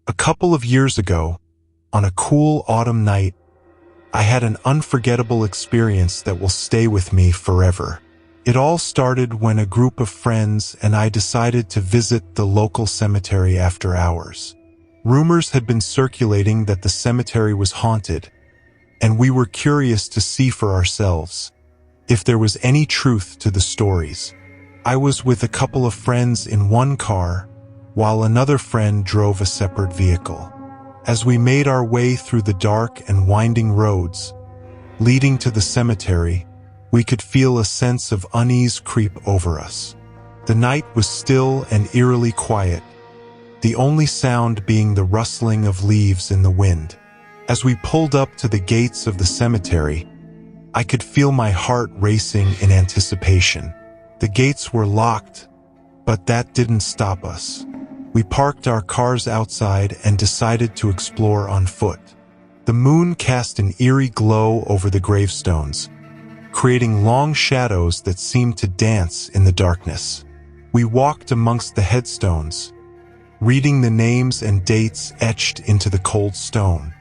A couple of years ago, on a cool autumn night, I had an unforgettable experience that will stay with me forever. It all started when a group of friends and I decided to visit the local cemetery after hours. Rumors had been circulating that the cemetery was haunted, and we were curious to see for ourselves if there was any truth to the stories. I was with a couple of friends in one car, while another friend drove a separate vehicle. As we made our way through the dark and winding roads leading to the cemetery, we could feel a sense of unease creep over us. The night was still and eerily quiet, the only sound being the rustling of leaves in the wind. As we pulled up to the gates of the cemetery, I could feel my heart racing in anticipation. The gates were locked, but that didn't stop us. We parked our cars outside and decided to explore on foot. The moon cast an eerie glow over the gravestones, creating long shadows that seemed to dance in the darkness. We walked amongst the headstones, reading the names and dates etched into the cold stone.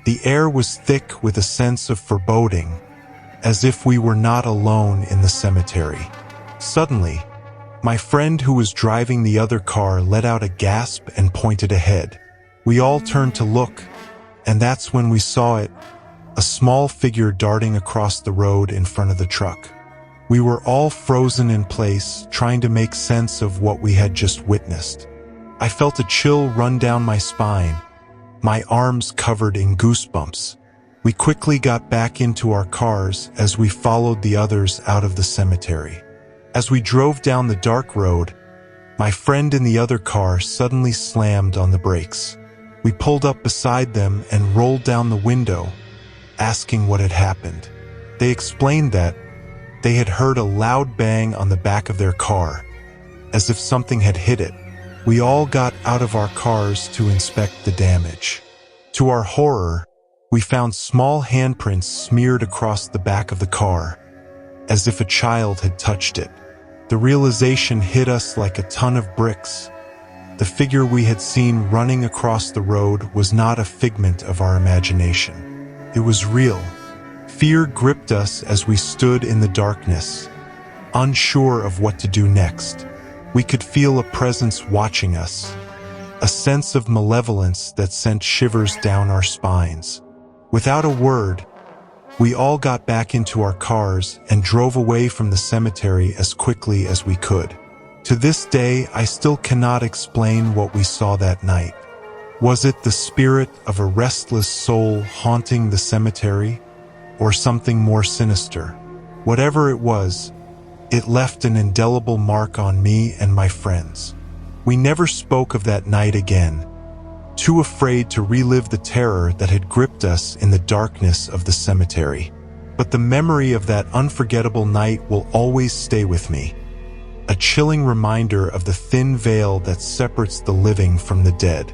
The air was thick with a sense of foreboding, as if we were not alone in the cemetery. Suddenly, my friend who was driving the other car let out a gasp and pointed ahead. We all turned to look, and that's when we saw it, a small figure darting across the road in front of the truck. We were all frozen in place, trying to make sense of what we had just witnessed. I felt a chill run down my spine, my arms covered in goosebumps. We quickly got back into our cars as we followed the others out of the cemetery. As we drove down the dark road, my friend in the other car suddenly slammed on the brakes. We pulled up beside them and rolled down the window, asking what had happened. They explained that they had heard a loud bang on the back of their car, as if something had hit it. We all got out of our cars to inspect the damage. To our horror, we found small handprints smeared across the back of the car, as if a child had touched it. The realization hit us like a ton of bricks. The figure we had seen running across the road was not a figment of our imagination. It was real. Fear gripped us as we stood in the darkness, unsure of what to do next. We could feel a presence watching us, a sense of malevolence that sent shivers down our spines. Without a word, we all got back into our cars and drove away from the cemetery as quickly as we could. To this day, I still cannot explain what we saw that night. Was it the spirit of a restless soul haunting the cemetery, or something more sinister? Whatever it was, it left an indelible mark on me and my friends. We never spoke of that night again, too afraid to relive the terror that had gripped us in the darkness of the cemetery. But the memory of that unforgettable night will always stay with me, a chilling reminder of the thin veil that separates the living from the dead.